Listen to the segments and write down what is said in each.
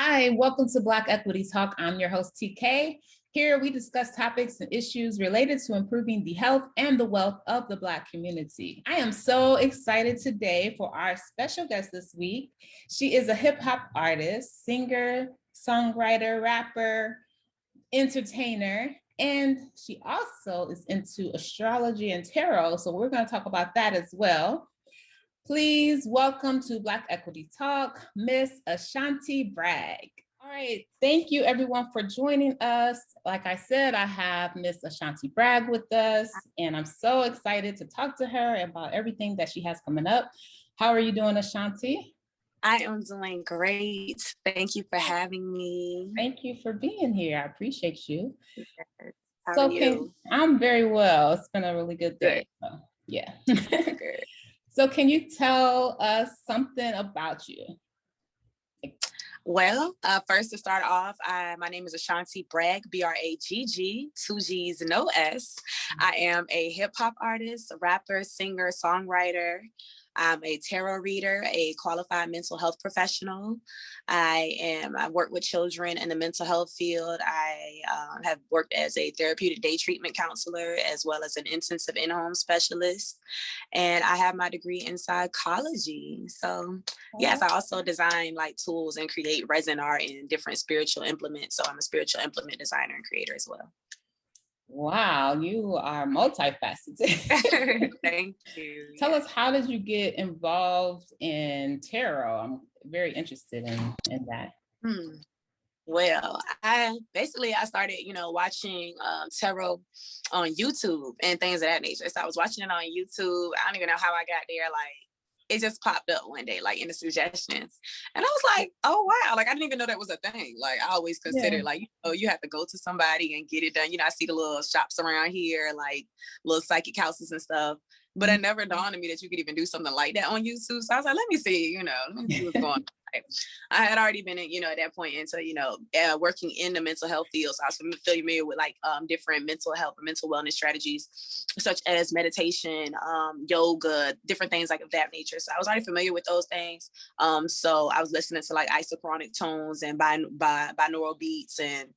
Hi, welcome to Black Equity Talk. I'm your host, TK. Here we discuss topics and issues related to improving the health and the wealth of the Black community. I am so excited today for our special guest this week. She is a hip hop artist, singer, songwriter, rapper, entertainer, and she also is into astrology and tarot. So we're going to talk about that as well. Please welcome to Black Equity Talk, Miss Ashanti Bragg. All right, thank you everyone for joining us. Like I said, I have Miss Ashanti Bragg with us, and I'm so excited to talk to her about everything that she has coming up. How are you doing, Ashanti? I am doing great. Thank you for having me. Thank you for being here. I appreciate you. How are you? I'm very well. It's been a really good day. Good. So, yeah. Good. So can you tell us something about you? Well, first to start off, my name is Ashanti Bragg, Bragg, 2 G's, no S. I am a hip hop artist, rapper, singer, songwriter. I'm a tarot reader, a qualified mental health professional. I work with children in the mental health field. I have worked as a therapeutic day treatment counselor, as well as an intensive in-home specialist. And I have my degree in psychology. So yes, I also design like tools and create resin art and different spiritual implements. So I'm a spiritual implement designer and creator as well. Wow, you are multifaceted. Thank you. Tell us, how did you get involved in tarot? I'm very interested in that. Well, I started, watching tarot on YouTube and things of that nature. So I was watching it on YouTube. I don't even know how I got there. Like, it just popped up one day, like in the suggestions. And I was like, oh, wow. Like, I didn't even know that was a thing. Like, I always considered, you have to go to somebody and get it done. I see the little shops around here, like little psychic houses and stuff. But it never dawned on me that you could even do something like that on YouTube. So I was like, let me see what's going on. I had already been, at that point into, working in the mental health field. So I was familiar with different mental health and mental wellness strategies, such as meditation, yoga, different things like of that nature. So I was already familiar with those things. So I was listening to like isochronic tones and binaural beats and,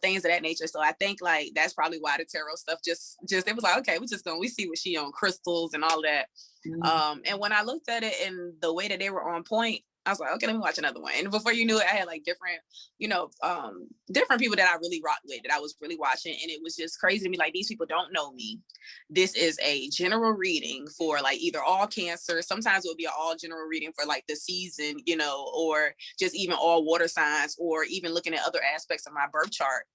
things of that nature. So I think like that's probably why the tarot stuff just it was like, okay, we see what she on crystals and all that. And when I looked at it and the way that they were on point, I was like, okay, let me watch another one. And before you knew it, I had like different people that I really rocked with, that I was really watching. And it was just crazy to me. Like, these people don't know me. This is a general reading for like either all Cancer. Sometimes it would be an all general reading for like the season, or just even all water signs, or even looking at other aspects of my birth chart.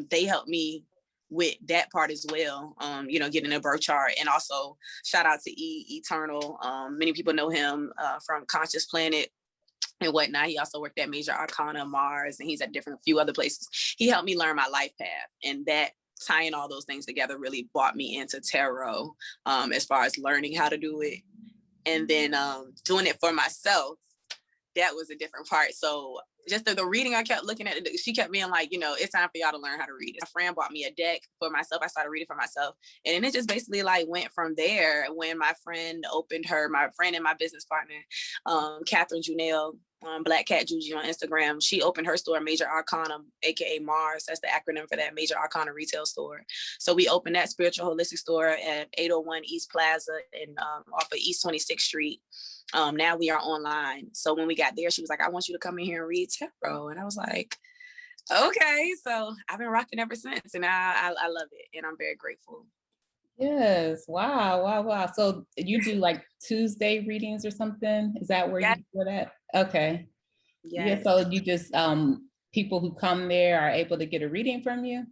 They helped me with that part as well, getting a birth chart. And also shout out to Eternal. Many people know him from Conscious Planet and whatnot. He also worked at Major Arcana, Mars, and he's at few other places. He helped me learn my life path, and that tying all those things together really brought me into tarot, as far as learning how to do it. And then doing it for myself, that was a different part. So just the reading, I kept looking at it. She kept being like, it's time for y'all to learn how to read. My friend bought me a deck for myself. I started reading for myself. And then it just basically like went from there. When my friend and my business partner, Catherine Junelle, Black Cat Juju on Instagram, she opened her store, Major Arcana, aka Mars. That's the acronym for that, Major Arcana retail store. So we opened that spiritual holistic store at 801 East Plaza and off of East 26th Street. Now we are online. So when we got there, she was like, I want you to come in here and read tarot. And I was like, okay. So I've been rocking ever since. And I love it. And I'm very grateful. Yes. Wow. So you do like Tuesday readings or something? Is that where you do that? Okay. Yes. Yeah. So you just, people who come there are able to get a reading from you?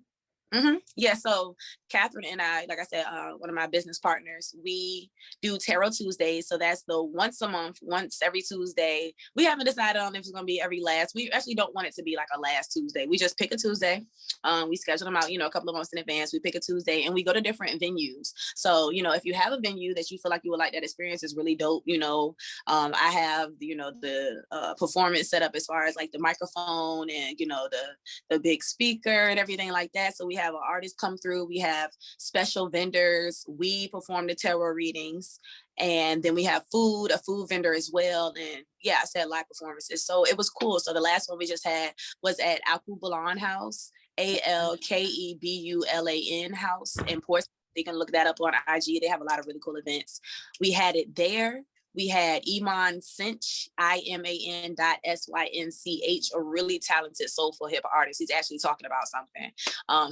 Mm-hmm. Yeah, so Catherine and I, like I said, one of my business partners, we do Tarot Tuesdays. So that's the once a month, once every Tuesday. We haven't decided on if it's going to be every last. We actually don't want it to be like a last Tuesday. We just pick a Tuesday. We schedule them out, a couple of months in advance. We pick a Tuesday and we go to different venues. So, if you have a venue that you feel like you would like, that experience is really dope. I have, the performance set up as far as like the microphone and, the big speaker and everything like that. So we have an artist come through. We have special vendors. We perform the tarot readings. And then we have a food vendor as well. And yeah, I said live performances. So it was cool. So the last one we just had was at Alkebulan House, Alkebulan House in Portsmouth. You can look that up on IG. They have a lot of really cool events. We had it there. We had Iman Cinch, IMAN.SYNCH, a really talented soulful hip hop artist. He's actually talking about something.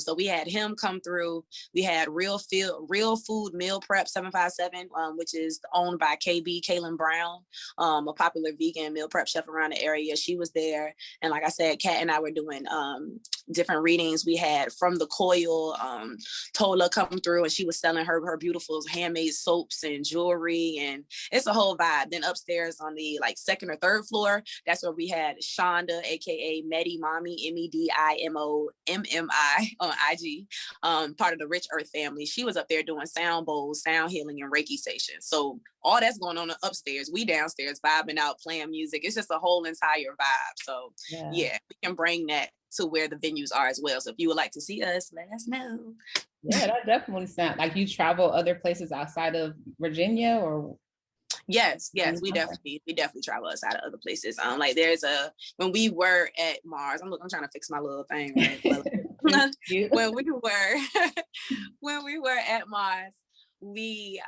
So we had him come through. We had Real Food Meal Prep 757, which is owned by Kaylin Brown, a popular vegan meal prep chef around the area. She was there. And like I said, Kat and I were doing different readings. We had From the Coil, Tola come through, and she was selling her beautiful handmade soaps and jewelry, and it's a whole vibe. Then upstairs on the like second or third floor, that's where we had Shonda, aka Medi Mommy, MEDIMOMMI on IG, part of the Rich Earth family. She was up there doing sound bowls, sound healing, and Reiki stations. So all that's going on upstairs. We downstairs vibing out, playing music. It's just a whole entire vibe. So yeah, we can bring that to where the venues are as well. So if you would like to see us, let us know. Yeah, that definitely sounds like you travel other places outside of Virginia, or Yes, we definitely travel outside of other places. Like when we were at Mars, I'm trying to fix my little thing, right? when we were at Mars, she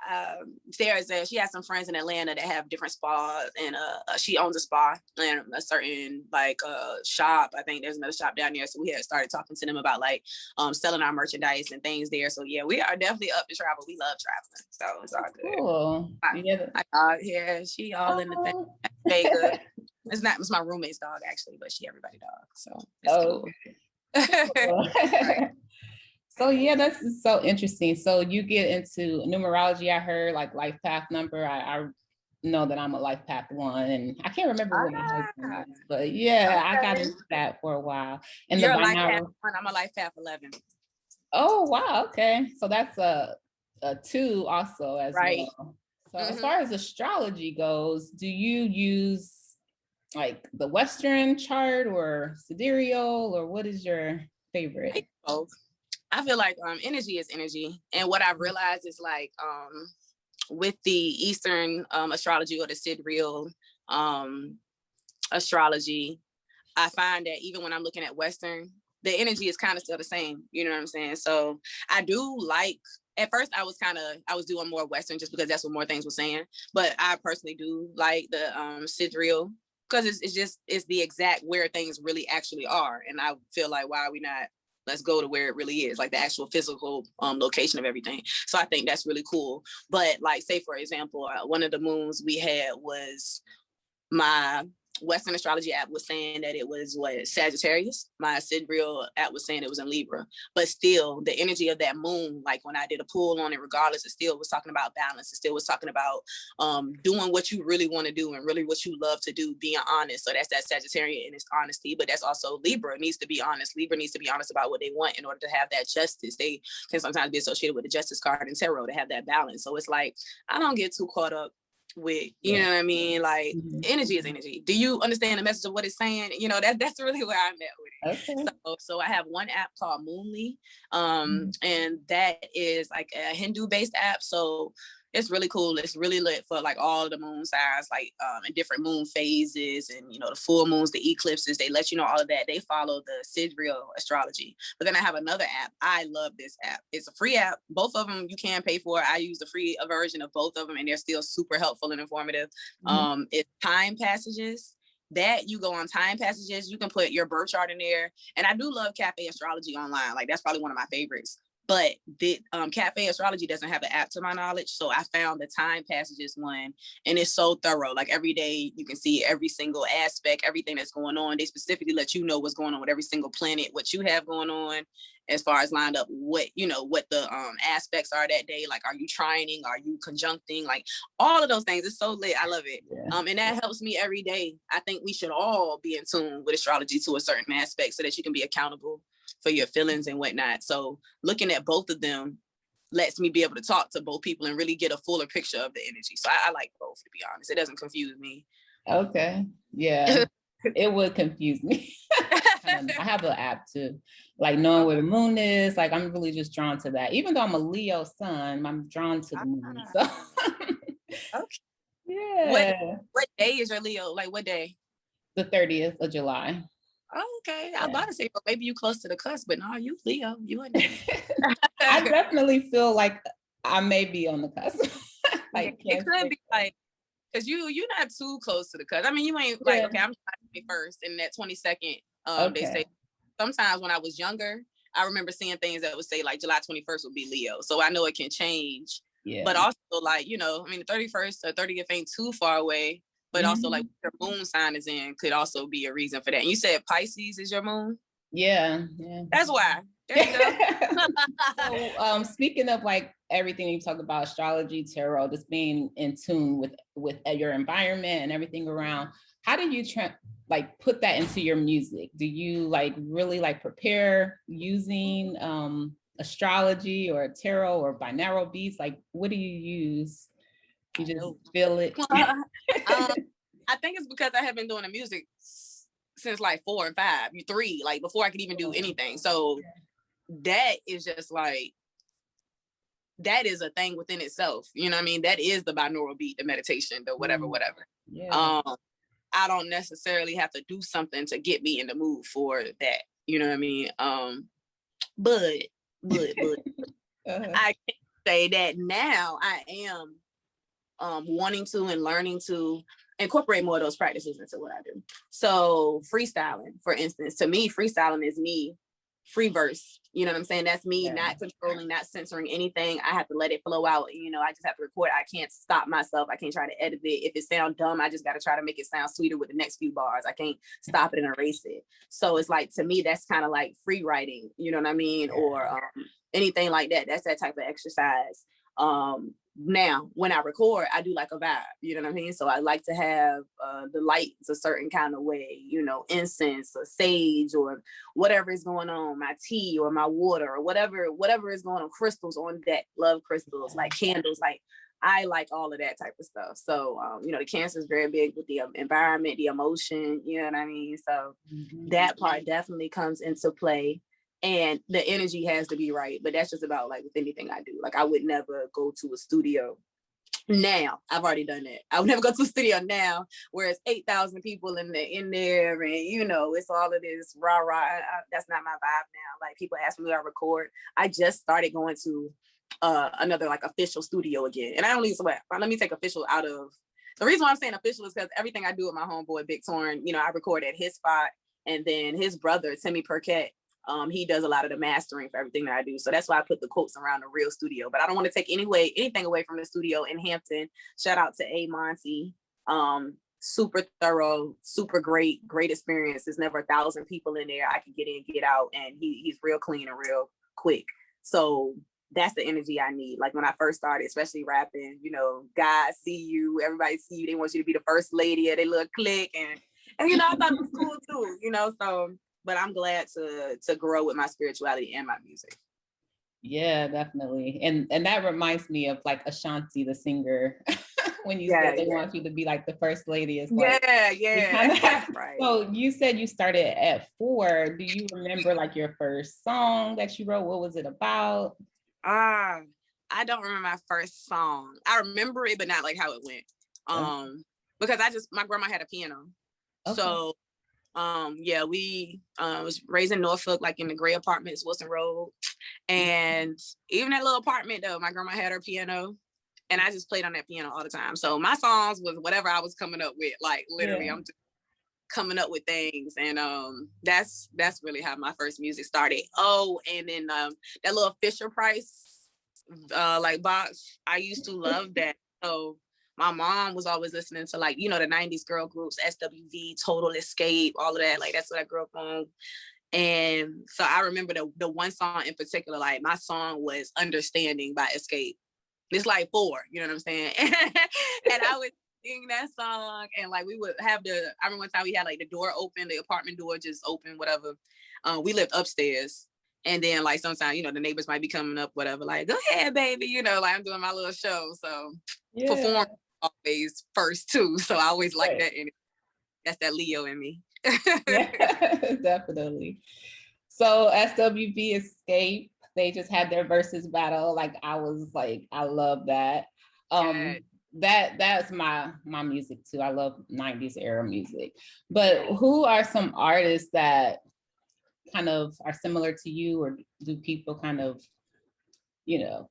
has some friends in Atlanta that have different spas, and she owns a spa and a certain shop. I think there's another shop down there, so we had started talking to them about selling our merchandise and things there. So yeah, we are definitely up to travel. We love traveling, so it's all good. Cool. My dog here, she all in the thing. Very good. It's my roommate's dog actually, but she everybody's dog, so it's cool. Right. So yeah, that's so interesting. So you get into numerology. I heard like life path number. I know that I'm a life path 1, and I can't remember what my husband is, but yeah, okay. I got into that for a while. And you're a life path 1. I'm a life path 11. Oh wow, okay. So that's a 2 also as well. So as far as astrology goes, do you use like the Western chart or sidereal, or what is your favorite? Both. I feel like energy is energy. And what I've realized is with the Eastern astrology or the sidereal astrology, I find that even when I'm looking at Western, the energy is kind of still the same. You know what I'm saying? So I do at first I was doing more Western just because that's what more things were saying. But I personally do like the sidereal, because it's the exact where things really actually are. And I feel like, why are we not? Let's go to where it really is, like the actual physical location of everything. So I think that's really cool. But say, for example, one of the moons we had was my Western astrology app was saying that it was Sagittarius. My sidereal app was saying it was in Libra. But still, the energy of that moon, like when I did a pull on it, regardless, it still was talking about balance. It still was talking about doing what you really want to do and really what you love to do, being honest. So that's that Sagittarian and its honesty. But that's also Libra needs to be honest. Libra needs to be honest about what they want in order to have that justice. They can sometimes be associated with the Justice card and tarot to have that balance. So it's like, I don't get too caught up with, you know what I mean? Like energy is energy. Do you understand the message of what it's saying? You know, that's really where I'm at with it. Okay. So I have one app called Moonly, and that is like a Hindu based app. So it's really cool. It's really lit for all of the moon signs, in different moon phases, and the full moons, the eclipses. They let you know all of that. They follow the sidereal astrology. But then I have another app. I love this app. It's a free app. Both of them you can pay for. I use the free version of both of them, and they're still super helpful and informative. It's Time Passages. That you go on Time Passages, you can put your birth chart in there. And I do love Cafe Astrology online. That's probably one of my favorites. But the Cafe Astrology doesn't have an app to my knowledge. So I found the Time Passages one, and it's so thorough. Every day you can see every single aspect, everything that's going on. They specifically let you know what's going on with every single planet, what you have going on as far as lined up, what the aspects are that day. Are you trining? Are you conjuncting? All of those things. It's so lit. I love it. Yeah. And that helps me every day. I think we should all be in tune with astrology to a certain aspect so that you can be accountable for your feelings and whatnot. So looking at both of them lets me be able to talk to both people and really get a fuller picture of the energy. So I like both, to be honest. It doesn't confuse me. Okay. Yeah. It would confuse me. I have an app too, like knowing where the moon is. Like I'm really just drawn to that. Even though I'm a Leo sun, I'm drawn to the moon. So Okay. yeah. What day is your Leo? Like what day? The 30th of July. Oh, okay. I was about to say, well, maybe you close to the cusp, but no, you Leo. You in there. I definitely feel like I may be on the cusp. Like it could be like, because you're not too close to the cusp. I mean, you ain't like, okay, I'm 21st and that 22nd. They say sometimes when I was younger, I remember seeing things that would say like July 21st would be Leo. So I know it can change. Yeah. But also like, you know, I mean, the 31st or 30th ain't too far away. But also like your moon sign is in could also be a reason for that. And you said Pisces is your moon? Yeah. That's why. There you go. So speaking of like everything you talk about, astrology, tarot, just being in tune with your environment and everything around, how do you like put that into your music? Do you like really like prepare using astrology or tarot or binaural beats? Like what do you use? You just feel it? I think it's because I have been doing the music since like 4 and 5, 3, like before I could even do anything. So that is just like, that is a thing within itself. You know what I mean? That is the binaural beat, the meditation, the whatever. Yeah. I don't necessarily have to do something to get me in the mood for that. You know what I mean? But I can say that now I am wanting to and learning to incorporate more of those practices into what I do. So freestyling, for instance, to me, freestyling is me free verse. You know what I'm saying? That's me not controlling, not censoring anything. I have to let it flow out. You know, I just have to record. I can't stop myself. I can't try to edit it. If it sounds dumb, I just got to try to make it sound sweeter with the next few bars. I can't stop it and erase it. So it's like, to me, that's kind of like free writing, you know what I mean? Or anything like that. That's that type of exercise. Now, when I record, I do like a vibe, you know what I mean? So I like to have the lights a certain kind of way, you know, incense or sage or whatever is going on, my tea or my water or whatever is going on, crystals on deck, love crystals, like candles, like I like all of that type of stuff. So, you know, the Cancer is very big with the environment, the emotion, you know what I mean? So that part definitely comes into play. And the energy has to be right, but that's just about like with anything I do. Like I would never go to a studio now. I've already done that. I would never go to a studio now where it's 8,000 people in there, and you know it's all of this rah rah. That's not my vibe now. Like people ask me where I record. I just started going to another like official studio again, and I only let me take official out of. The reason why I'm saying official is because everything I do with my homeboy Big Torn, you know, I record at his spot, and then his brother Timmy Perkett. He does a lot of the mastering for everything that I do. So that's why I put the quotes around the real studio. But I don't want to take anything away from the studio in Hampton. Shout out to A. Monty. Super thorough, super great experience. There's never 1,000 people in there. I can get in, get out, and he's real clean and real quick. So that's the energy I need. Like when I first started, especially rapping, you know, guys see you, everybody see you. They want you to be the first lady of their little clique. And you know, I thought it was cool too, you know, so. But I'm glad to grow with my spirituality and my music. Yeah, definitely. And that reminds me of like Ashanti, the singer, when you said they want you to be like the first lady. It's like, right. So you said you started at 4. Do you remember like your first song that you wrote? What was it about? I don't remember my first song. I remember it, but not like how it went. Because my grandma had a piano. Okay. So we was raised in Norfolk, like in the gray apartments, Wilson Road. And even that little apartment though, my grandma had her piano and I just played on that piano all the time. So my songs was whatever I was coming up with, like literally I'm just coming up with things. And that's really how my first music started. Oh, and then that little Fisher Price like box, I used to love that. So my mom was always listening to like, you know, the 90s girl groups, SWV, Total Escape, all of that. Like that's what I grew up on. And so I remember the one song in particular, like my song was Understanding by Escape. It's like 4, you know what I'm saying? And I would sing that song and like we would have I remember one time we had like the door open, the apartment door just open, whatever. We lived upstairs. And then like sometimes, you know, the neighbors might be coming up, whatever, like, go ahead, baby, you know, like I'm doing my little show. So perform always first too. So I always like that. And that's that Leo in me. Yeah, definitely. So SWV Escape, they just had their versus battle. Like I was like, I love that. Yeah. That's my music too. I love 90s era music. But who are some artists that kind of are similar to you, or do people kind of,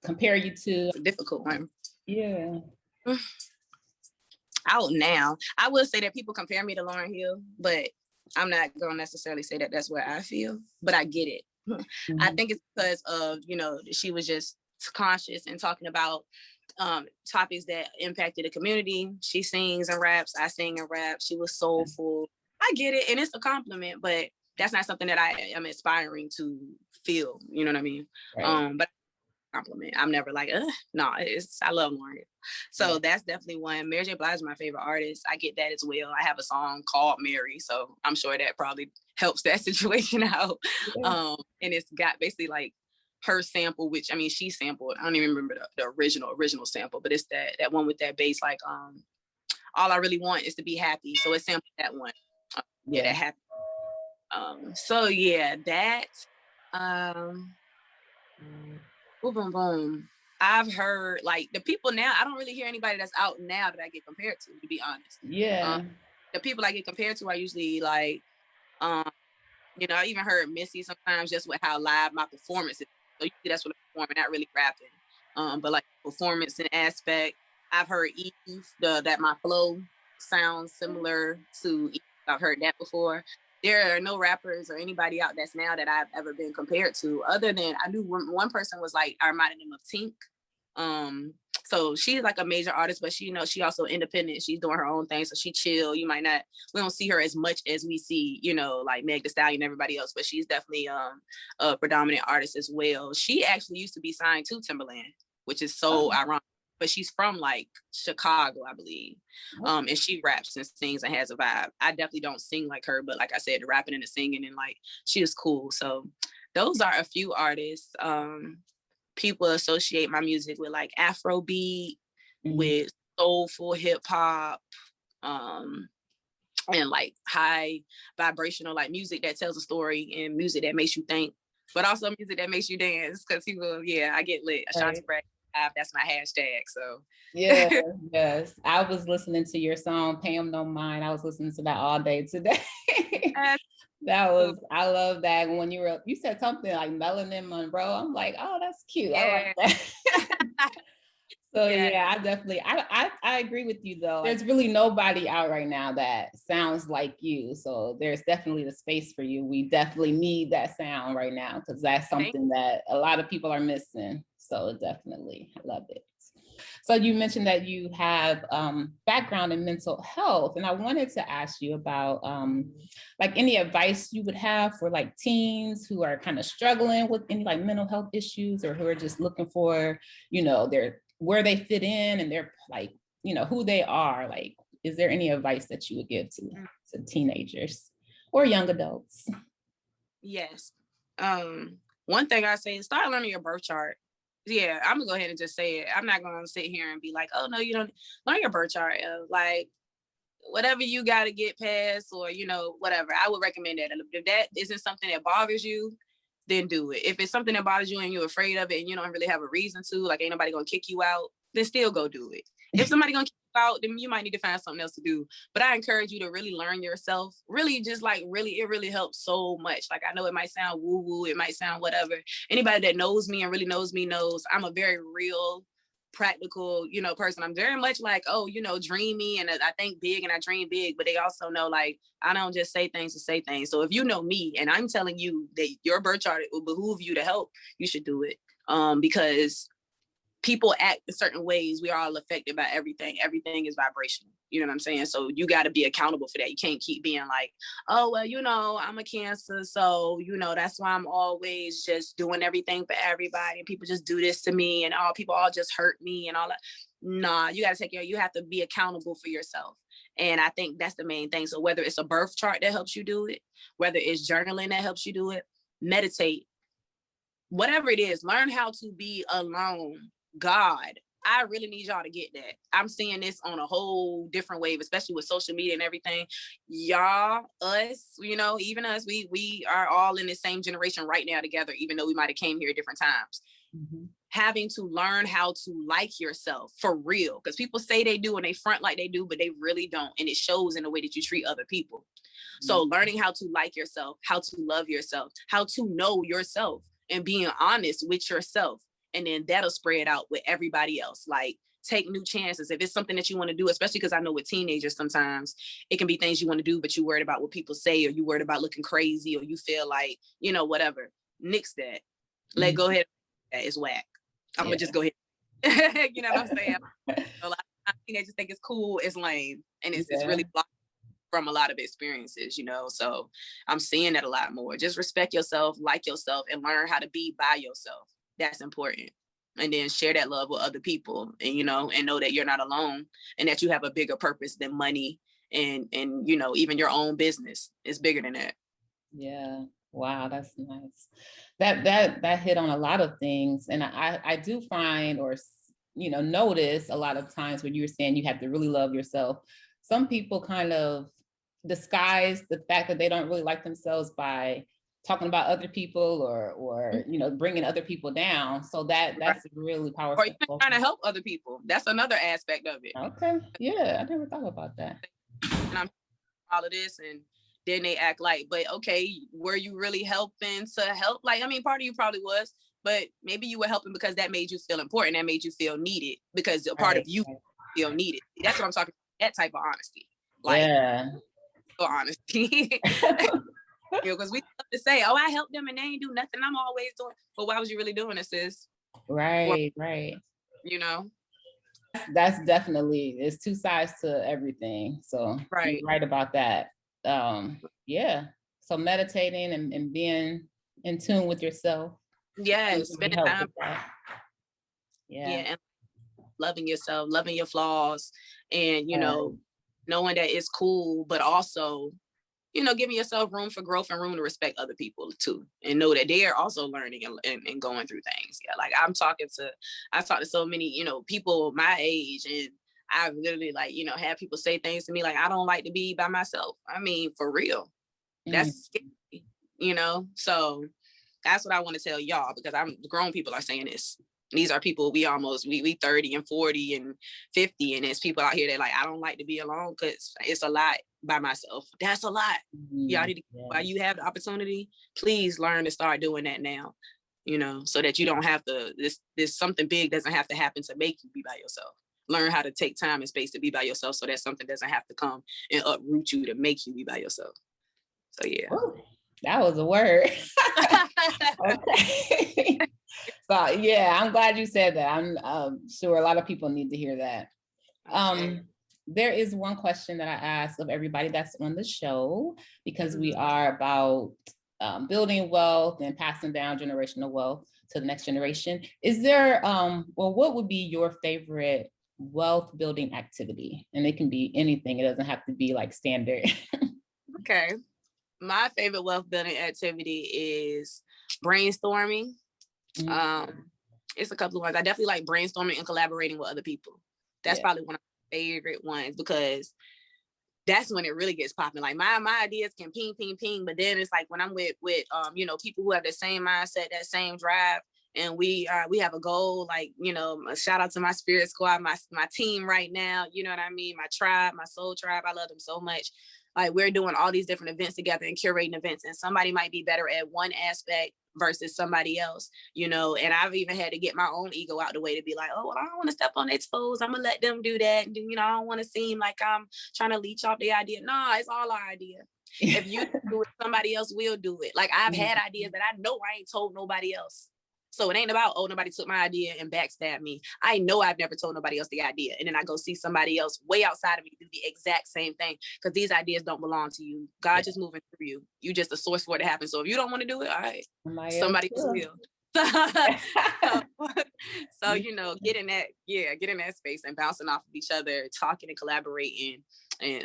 compare you to? It's a difficult one. Yeah. Out now, I will say that people compare me to Lauryn Hill, but I'm not going to necessarily say that that's where I feel, but I get it. Mm-hmm. I think it's because of, she was just conscious and talking about topics that impacted the community. She sings and raps. I sing and rap. She was soulful. I get it. And it's a compliment, but that's not something that I am aspiring to feel. You know what I mean? Right. But compliment. I'm never like, no, I love Lauryn. So that's definitely one. Mary J. Blige is my favorite artist. I get that as well. I have a song called Mary, so I'm sure that probably helps that situation out. Yeah. And it's got basically like her sample, which she sampled. I don't even remember the original sample, but it's that one with that bass, like all I really want is to be happy. So it sampled that one. Yeah, that happy. So yeah, that. Boom, boom, boom. I've heard like the people now, I don't really hear anybody that's out now that I get compared to be honest. Yeah. The people I get compared to are usually like, I even heard Missy sometimes just with how live my performance is. So usually that's what I'm performing, not really rapping. But like performance and aspect, I've heard Eve, that my flow sounds similar to Eve. I've heard that before. There are no rappers or anybody out that's now that I've ever been compared to, other than I knew one person was like, I reminded them of Tink. So she's like a major artist, but she also independent. She's doing her own thing. So she chill. We don't see her as much as we see, like Meg Thee Stallion and everybody else, but she's definitely a predominant artist as well. She actually used to be signed to Timberland, which is so ironic. But she's from like Chicago, I believe. And she raps and sings and has a vibe. I definitely don't sing like her, but like I said, the rapping and the singing and like she is cool. So those are a few artists. People associate my music with like Afrobeat, with soulful hip hop, and like high vibrational like music that tells a story and music that makes you think, but also music that makes you dance. Because people, I get lit. Ashanti Bragg. That's my hashtag. So yes, I was listening to your song "Pay 'Em No Mind." I was listening to that all day today. I love that. When you said something like Melanin Monroe, I'm like, oh, that's cute. I like that. So I definitely, I agree with you though. There's really nobody out right now that sounds like you. So there's definitely the space for you. We definitely need that sound right now because that's something that a lot of people are missing. So definitely, I love it. So you mentioned that you have background in mental health, and I wanted to ask you about like any advice you would have for like teens who are kind of struggling with any like mental health issues, or who are just looking for, where they fit in and they're like, who they are. Like, is there any advice that you would give to teenagers or young adults? Yes. One thing I say is start learning your birth chart. Yeah, I'm gonna go ahead and just say it. I'm not gonna sit here and be like, oh no, you don't. Learn your birth chart. Like whatever you got to get past, or whatever. I would recommend that. If that isn't something that bothers you, then do it. If it's something that bothers you and you're afraid of it and you don't really have a reason to, like ain't nobody gonna kick you out, then still go do it. If somebody gonna kick you out, then you might need to find something else to do. But I encourage you to really learn yourself. Really, just like it really helps so much. Like I know it might sound woo-woo, it might sound whatever. Anybody that knows me and really knows me knows I'm a very real, practical, person. I'm very much like, dreamy, and I think big and I dream big, but they also know like I don't just say things to say things. So if you know me and I'm telling you that your birth chart will behoove you to help, you should do it. Because people act in certain ways. We are all affected by everything. Everything is vibrational. You know what I'm saying? So you got to be accountable for that. You can't keep being like, oh, well, I'm a Cancer. So, that's why I'm always just doing everything for everybody. And people just do this to me and people all just hurt me and all that. Nah, you got to you have to be accountable for yourself. And I think that's the main thing. So whether it's a birth chart that helps you do it, whether it's journaling that helps you do it, meditate, whatever it is, learn how to be alone. God I really need y'all to get that. I'm seeing this on a whole different wave, especially with social media and everything. Y'all, us, you know, even us, we are all in the same generation right now together, even though we might have came here at different times. Mm-hmm. Having to learn how to like yourself for real, because people say they do and they front like they do, but they really don't. And it shows in the way that you treat other people. Mm-hmm. So learning how to like yourself, how to love yourself, how to know yourself, and being honest with yourself. And then that'll spread out with everybody else. Like, take new chances. If it's something that you want to do, especially because I know with teenagers, sometimes it can be things you want to do, but you're worried about what people say, or you're worried about looking crazy, or you feel like, you know, whatever. Nix that. Mm-hmm. Let go ahead. That is whack. I'm going to just go ahead. You know what I'm saying? A lot of teenagers think it's cool. It's lame. And it's really blocked from a lot of experiences, you know? So I'm seeing that a lot more. Just respect yourself, like yourself, and learn how to be by yourself. That's important. And then share that love with other people, and, you know, and know that you're not alone, and that you have a bigger purpose than money, and, you know, even your own business is bigger than that. Yeah. Wow. That's nice. That hit on a lot of things. And I do find, or, you know, notice a lot of times when you were saying you have to really love yourself, some people kind of disguise the fact that they don't really like themselves by talking about other people, or you know, bringing other people down. So that's really powerful. Or even trying to help other people. That's another aspect of it. Okay. Yeah, I never thought about that. And I'm all of this, and then they act like, but okay, were you really helping to help? Like, I mean, part of you probably was, but maybe you were helping because that made you feel important, that made you feel needed, because a part of you feel needed. That's what I'm talking about, that type of honesty. Like, honesty. You know, because we love to say, oh, I helped them and they ain't do nothing. I'm always doing. But why was you really doing it, sis? Right, right. You know? That's definitely, there's two sides to everything. So you're right about that. Yeah. So meditating and being in tune with yourself. Yes. Spending time. Yeah. And loving yourself, loving your flaws, and, you know, knowing that it's cool, but also, you know, giving yourself room for growth and room to respect other people too, and know that they are also learning and going through things. Yeah, like I talk to so many, you know, people my age, and I've literally, like, you know, had people say things to me like, I don't like to be by myself. I mean, for real, that's scary, you know? So that's what I want to tell y'all, because grown people are saying this. These are people we 30 and 40 and 50, and there's people out here that like, I don't like to be alone because it's a lot by myself. That's a lot. Y'all need to, while you have the opportunity, please learn to start doing that now, you know, so that you don't have to, this something big doesn't have to happen to make you be by yourself. Learn how to take time and space to be by yourself, so that something doesn't have to come and uproot you to make you be by yourself. So yeah. Ooh, that was a word. Okay. So yeah, I'm glad you said that. I'm sure a lot of people need to hear that. There is one question that I ask of everybody that's on the show, because we are about building wealth and passing down generational wealth to the next generation. Is there, what would be your favorite wealth building activity? And it can be anything. It doesn't have to be like standard. Okay. My favorite wealth building activity is brainstorming. It's a couple of ones. I definitely like brainstorming and collaborating with other people. That's probably one of my favorite ones, because that's when it really gets popping. Like my ideas can ping, but then it's like when I'm with you know, people who have the same mindset, that same drive, and we have a goal, like, you know, a shout out to my spirit squad, my team right now, you know what I mean? My tribe, my soul tribe, I love them so much. Like, we're doing all these different events together and curating events, and somebody might be better at one aspect versus somebody else, you know. And I've even had to get my own ego out the way to be like, oh, well, I don't want to step on their toes. I'm gonna let them do that. And, you know, I don't want to seem like I'm trying to leech off the idea. No, it's all our idea. If you do it, somebody else will do it. Like, I've had ideas that I know I ain't told nobody else. So it ain't about, oh, nobody took my idea and backstabbed me. I know I've never told nobody else the idea. And then I go see somebody else way outside of me do the exact same thing, because these ideas don't belong to you. God just moving through you. You just a source for it to happen. So if you don't want to do it, all right, somebody else will. so, so, you know, get in that space and bouncing off of each other, talking and collaborating and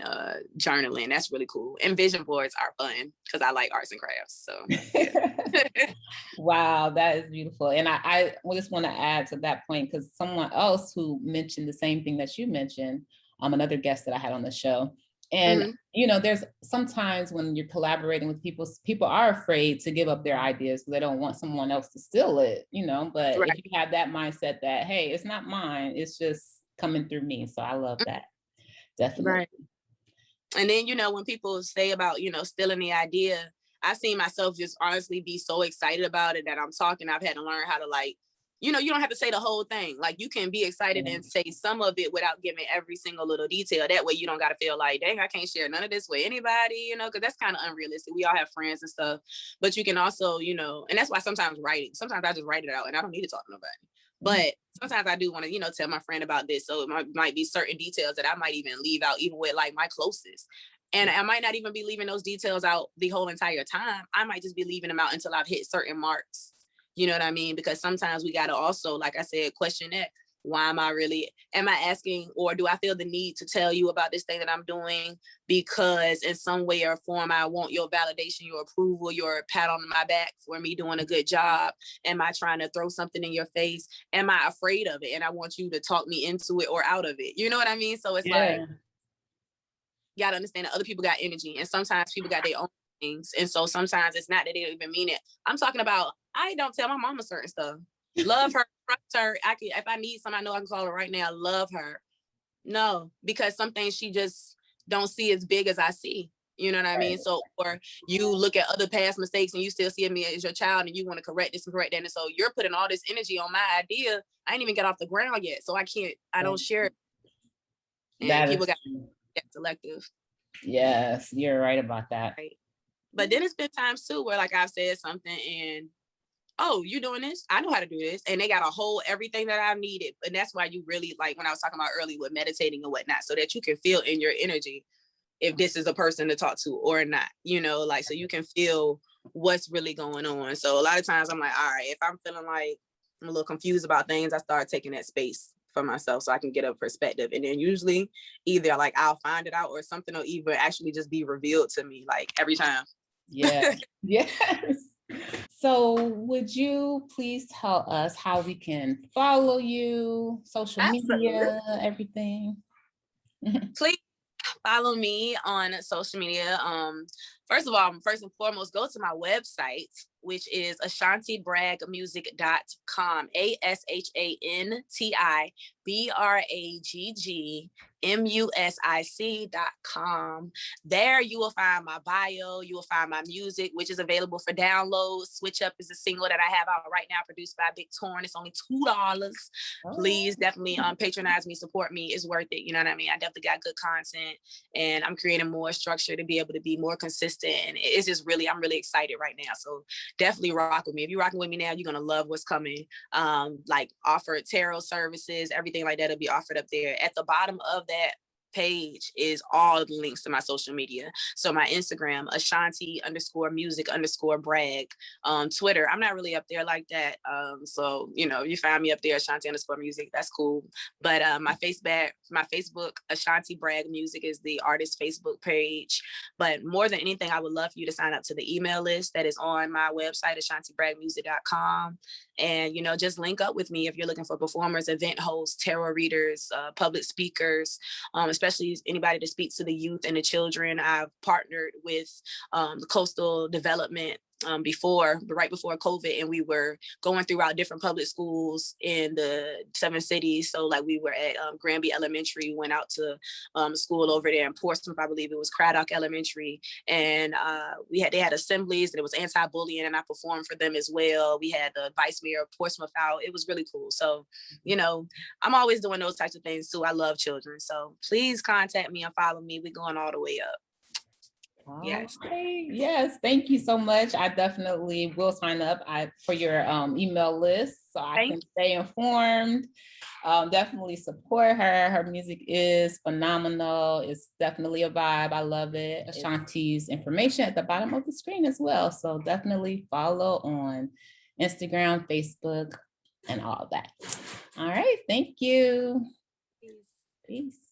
journaling. That's really cool. And vision boards are fun because I like arts and crafts. So yeah. Wow, that is beautiful. And I just want to add to that point, because someone else who mentioned the same thing that you mentioned, another guest that I had on the show. And, you know, there's sometimes when you're collaborating with people are afraid to give up their ideas because they don't want someone else to steal it, you know, but if you have that mindset that, hey, it's not mine, it's just coming through me. So I love that. Definitely. Right. And then, you know, when people say about, you know, stealing the idea, I've seen myself just honestly be so excited about it that I'm talking. I've had to learn how to, like, you know, you don't have to say the whole thing. Like, you can be excited and say some of it without giving every single little detail. That way you don't got to feel like, dang, I can't share none of this with anybody, you know, because that's kind of unrealistic. We all have friends and stuff, but you can also, you know, and that's why sometimes I just write it out and I don't need to talk to nobody. But sometimes I do want to, you know, tell my friend about this. So it might be certain details that I might even leave out, even with like my closest. And I might not even be leaving those details out the whole entire time. I might just be leaving them out until I've hit certain marks. You know what I mean? Because sometimes we got to also, like I said, question that. Why am I asking, or do I feel the need to tell you about this thing that I'm doing because in some way or form, I want your validation, your approval, your pat on my back for me doing a good job? Am I trying to throw something in your face? Am I afraid of it? And I want you to talk me into it or out of it. You know what I mean? So it's like, you got to understand that other people got energy and sometimes people got their own things. And so sometimes it's not that they don't even mean it. I'm talking about, I don't tell my mama certain stuff. Love her, trust her. If I need something, I know I can call her right now. Love her. No, because some things she just don't see as big as I see. You know what I mean? So, or you look at other past mistakes and you still see me as your child and you want to correct this and correct that. And so you're putting all this energy on my idea. I ain't even get off the ground yet. So I don't share it. And people got selective. Yes, you're right about that. Right. But then it's been times too where like I've said something and, oh, you doing this? I know how to do this. And they got a whole everything that I've needed. And that's why you really, like when I was talking about earlier with meditating and whatnot, so that you can feel in your energy if this is a person to talk to or not, you know, like, so you can feel what's really going on. So a lot of times I'm like, all right, if I'm feeling like I'm a little confused about things, I start taking that space for myself so I can get a perspective. And then usually either like I'll find it out or something will either actually just be revealed to me like every time. Yeah. Yes. So would you please tell us how we can follow you, social media, everything? Please follow me on social media. First and foremost, go to my website, which is ashantibraggmusic.com. ASHANTIBRAGGMUSIC.com. There you will find my bio, you will find my music, which is available for download. Switch Up is a single that I have out right now, produced by Big Torn. It's only $2. Please definitely patronize me, support me. It's worth it. You know what I mean? I definitely got good content and I'm creating more structure to be able to be more consistent. And it's just really, I'm really excited right now. So definitely rock with me. If you're rocking with me now, you're going to love what's coming. Like offered tarot services, everything like that will be offered up there. At the bottom of that page is all the links to my social media. So my Instagram, Ashanti_music_brag. Twitter, I'm not really up there like that. So, you know, you find me up there, Ashanti_music, that's cool. But my Facebook, Ashanti Bragg Music is the artist Facebook page. But more than anything, I would love for you to sign up to the email list that is on my website, AshantiBraggMusic.com. And, you know, just link up with me if you're looking for performers, event hosts, tarot readers, public speakers, especially anybody that speaks to the youth and the children. I've partnered with the Coastal Development right before COVID, and we were going throughout different public schools in the 7 cities. So like we were at Granby Elementary, went out to school over there in Portsmouth, I believe it was Craddock Elementary, and they had assemblies and it was anti-bullying, and I performed for them as well. We had the Vice Mayor of Portsmouth out. It was really cool. So, you know, I'm always doing those types of things too. I love children. So please contact me and follow me. We're going all the way up. Yes. Okay. Yes. Thank you so much. I definitely will sign up for your email list so I can stay informed. Definitely support her. Her music is phenomenal. It's definitely a vibe. I love it. Ashanti's information at the bottom of the screen as well. So definitely follow on Instagram, Facebook, and all that. All right. Thank you. Peace.